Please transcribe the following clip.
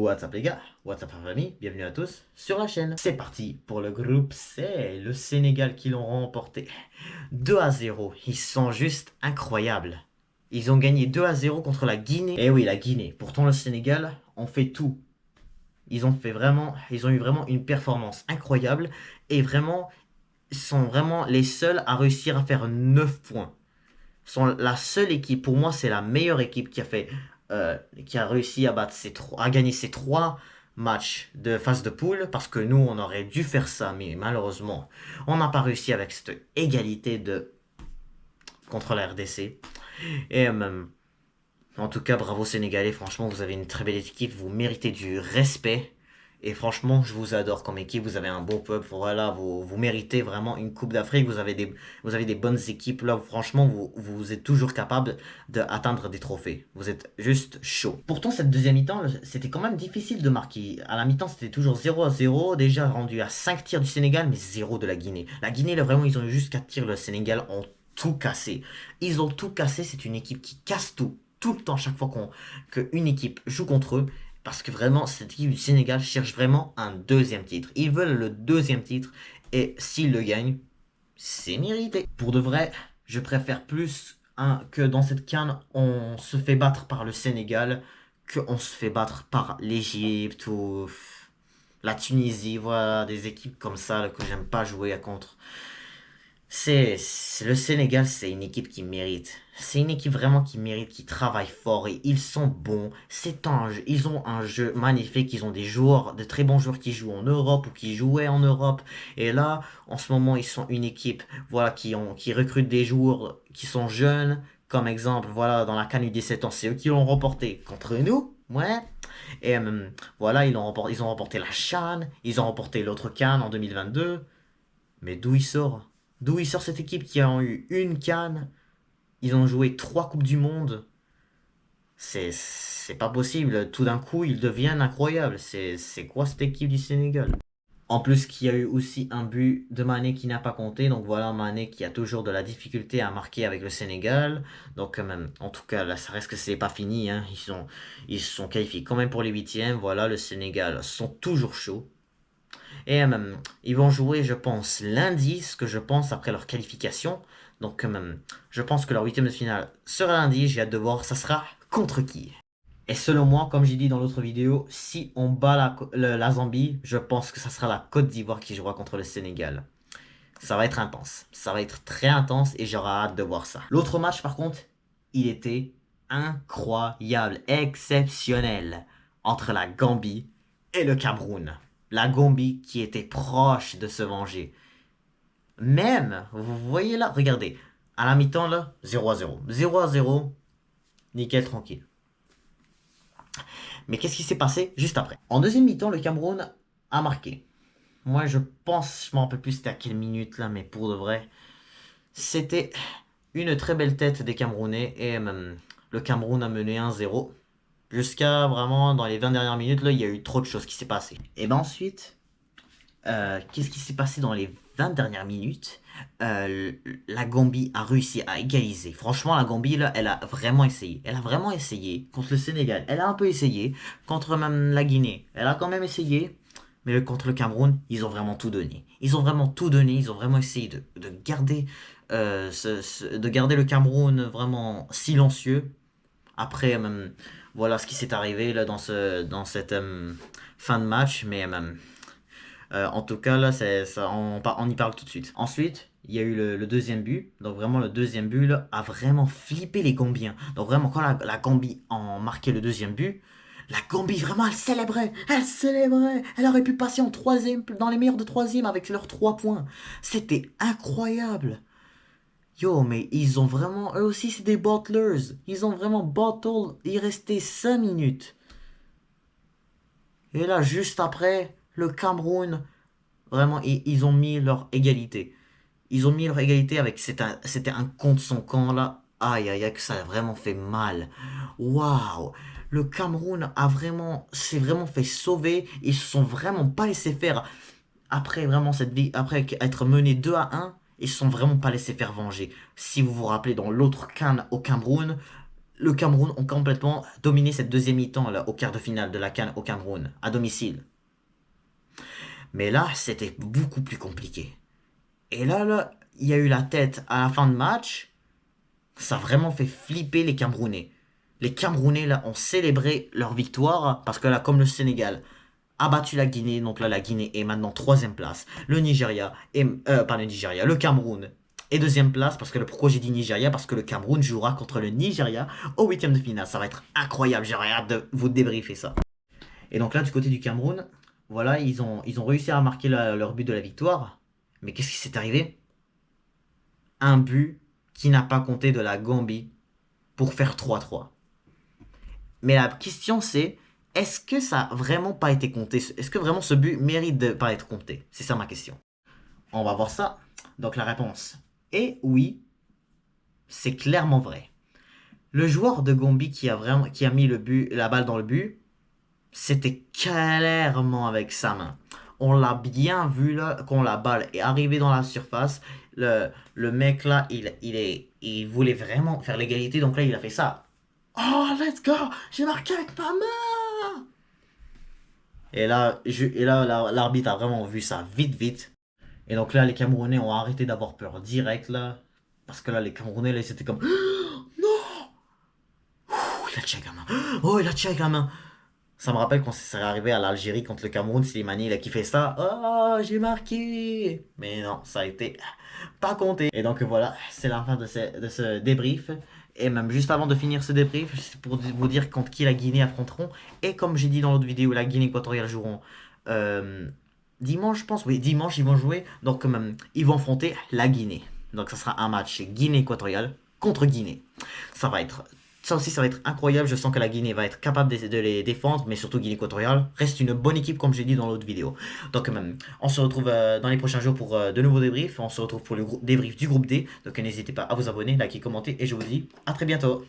What's up les gars, what's up la famille, bienvenue à tous sur la chaîne. C'est parti pour le groupe C, le Sénégal qui l'ont remporté 2-0. Ils sont juste incroyables. Ils ont gagné 2-0 contre la Guinée. Eh oui, la Guinée. Pourtant le Sénégal ont fait tout. Ils ont eu vraiment une performance incroyable et vraiment, ils sont vraiment les seuls à réussir à faire 9 points. Ils sont la seule équipe, pour moi c'est la meilleure équipe qui a réussi à à gagner ces 3 matchs de phase de poule, parce que nous on aurait dû faire ça, mais malheureusement on n'a pas réussi avec cette égalité contre la RDC. Et en tout cas, bravo Sénégalais, franchement vous avez une très belle équipe, vous méritez du respect. Et franchement, je vous adore comme équipe, vous avez un beau peuple, voilà, vous méritez vraiment une Coupe d'Afrique, vous avez des bonnes équipes, là, franchement, vous êtes toujours capable d'atteindre des trophées. Vous êtes juste chaud. Pourtant, cette deuxième mi-temps, c'était quand même difficile de marquer. À la mi-temps, c'était toujours 0-0, déjà rendu à 5 tirs du Sénégal, mais 0 de la Guinée. La Guinée, là, vraiment, ils ont eu juste 4 tirs, le Sénégal ont tout cassé. Ils ont tout cassé, c'est une équipe qui casse tout le temps, chaque fois qu'une équipe joue contre eux. Parce que vraiment, cette équipe du Sénégal cherche vraiment un deuxième titre. Ils veulent le deuxième titre. Et s'ils le gagnent, c'est mérité. Pour de vrai, je préfère plus que dans cette CAN, on se fait battre par le Sénégal qu'on se fait battre par l'Égypte ou la Tunisie. Voilà, des équipes comme ça là, que j'aime pas jouer à contre. Le Sénégal, c'est une équipe qui mérite. C'est une équipe vraiment qui mérite, qui travaille fort et ils sont bons. Ils ont un jeu magnifique. Ils ont des joueurs, de très bons joueurs qui jouent en Europe ou qui jouaient en Europe. Et là, en ce moment, ils sont une équipe, voilà, qui recrute des joueurs qui sont jeunes. Comme exemple, voilà, dans la CAN U17 ans, c'est eux qui l'ont remporté contre nous. Ouais. Et voilà, ils ont remporté la CHAN. Ils ont remporté l'autre CAN en 2022. Mais d'où il sort? D'où il sort cette équipe qui a eu une CAN? Ils ont joué 3 Coupes du Monde. C'est pas possible. Tout d'un coup, ils deviennent incroyables. C'est quoi cette équipe du Sénégal? En plus, qu'il y a eu aussi un but de Mané qui n'a pas compté. Donc voilà, Mané qui a toujours de la difficulté à marquer avec le Sénégal. Donc même, en tout cas, là, ça reste que c'est pas fini, hein. Ils se sont qualifiés quand même pour les huitièmes. Voilà, le Sénégal sont toujours chauds. Et ils vont jouer, je pense, lundi, ce que je pense après leur qualification. Donc, je pense que leur huitième de finale sera lundi. J'ai hâte de voir, ça sera contre qui. Et selon moi, comme j'ai dit dans l'autre vidéo, si on bat la Zambie, je pense que ça sera la Côte d'Ivoire qui jouera contre le Sénégal. Ça va être intense. Ça va être très intense et j'aurai hâte de voir ça. L'autre match, par contre, il était incroyable, exceptionnel, entre la Gambie et le Cameroun. La Gambie qui était proche de se venger. Même, vous voyez là, regardez, à la mi-temps là, 0-0. 0-0, nickel, tranquille. Mais qu'est-ce qui s'est passé juste après? En deuxième mi-temps, le Cameroun a marqué. Moi, je pense, je m'en rappelle plus c'était à quelle minute là, mais pour de vrai, c'était une très belle tête des Camerounais et le Cameroun a mené 1-0. Jusqu'à vraiment, dans les 20 dernières minutes, là, il y a eu trop de choses qui s'est passé. Et ben ensuite, qu'est-ce qui s'est passé dans les 20 dernières minutes? La Gambie a réussi à égaliser. Franchement, la Gambie, là, elle a vraiment essayé. Elle a vraiment essayé contre le Sénégal. Elle a un peu essayé contre même la Guinée. Elle a quand même essayé. Mais contre le Cameroun, ils ont vraiment tout donné. Ils ont vraiment tout donné. Ils ont vraiment essayé de garder, de garder le Cameroun vraiment silencieux. Après, voilà ce qui s'est arrivé là, dans cette fin de match. Mais en tout cas, là, on y parle tout de suite. Ensuite, il y a eu le deuxième but. Donc vraiment, le deuxième but là, a vraiment flippé les Gambiens. Donc vraiment, quand la Gambie a marqué le deuxième but, la Gambie, vraiment, elle célébrait. Elle célébrait. Elle aurait pu passer en troisième, dans les meilleurs de troisième avec leurs 3 points. C'était incroyable. Yo, mais ils ont vraiment... Eux aussi, c'est des bottlers. Ils ont vraiment bottle. Il restait 5 minutes. Et là, juste après, le Cameroun, vraiment, ils ont mis leur égalité. Ils ont mis leur égalité avec... C'était un contre son camp, là. Aïe, aïe, aïe, que ça a vraiment fait mal. Waouh. Le Cameroun s'est vraiment fait sauver. Ils se sont vraiment pas laissés faire. Après, vraiment, après être mené 2-1, ils se sont vraiment pas laissés faire venger. Si vous vous rappelez, dans l'autre CAN au Cameroun, le Cameroun ont complètement dominé cette deuxième mi-temps là, au quart de finale de la CAN au Cameroun, à domicile. Mais là, c'était beaucoup plus compliqué. Et là, il y a eu la tête à la fin de match. Ça a vraiment fait flipper les Camerounais. Les Camerounais, là, ont célébré leur victoire parce que là, comme le Sénégal a battu la Guinée, donc là, la Guinée est maintenant troisième place. Le Nigeria, pas le Nigeria, le Cameroun est deuxième place parce que pourquoi j'ai dit Nigeria? Parce que le Cameroun jouera contre le Nigeria au huitième de finale. Ça va être incroyable, j'ai hâte de vous débriefer ça. Et donc là, du côté du Cameroun, voilà, ils ont réussi à marquer leur but de la victoire. Mais qu'est-ce qui s'est arrivé? Un but qui n'a pas compté de la Gambie pour faire 3-3. Mais la question c'est, est-ce que ça n'a vraiment pas été compté? Est-ce que vraiment ce but mérite de pas être compté? C'est ça ma question. On va voir ça. Donc la réponse est oui, c'est clairement vrai. Le joueur de Gambie qui a mis la balle dans le but, c'était clairement avec sa main. On l'a bien vu là, quand la balle est arrivée dans la surface. Le mec là, il voulait vraiment faire l'égalité, donc là il a fait ça. Oh, let's go! J'ai marqué avec ma main! Et là, l'arbitre a vraiment vu ça vite. Et donc là, les Camerounais ont arrêté d'avoir peur direct là. Parce que là, les Camerounais, là, c'était comme... Non! Il a tiré avec la main. Oh, il a tiré avec la main. Ça me rappelle quand c'est arrivé à l'Algérie contre le Cameroun, Slimani, il a kiffé ça. Oh, j'ai marqué! Mais non, ça a été pas compté. Et donc voilà, c'est la fin de ce débrief. Et même juste avant de finir ce débrief, c'est pour vous dire contre qui la Guinée affronteront. Et comme j'ai dit dans l'autre vidéo, la Guinée équatoriale joueront dimanche, je pense. Oui, dimanche, ils vont jouer. Donc ils vont affronter la Guinée. Donc ça sera un match Guinée équatoriale contre Guinée. Ça aussi, ça va être incroyable. Je sens que la Guinée va être capable de les défendre, mais surtout Guinée équatoriale reste une bonne équipe, comme j'ai dit dans l'autre vidéo. Donc, on se retrouve dans les prochains jours pour de nouveaux débriefs. On se retrouve pour le débrief du groupe D. Donc, n'hésitez pas à vous abonner, liker, commenter. Et je vous dis à très bientôt.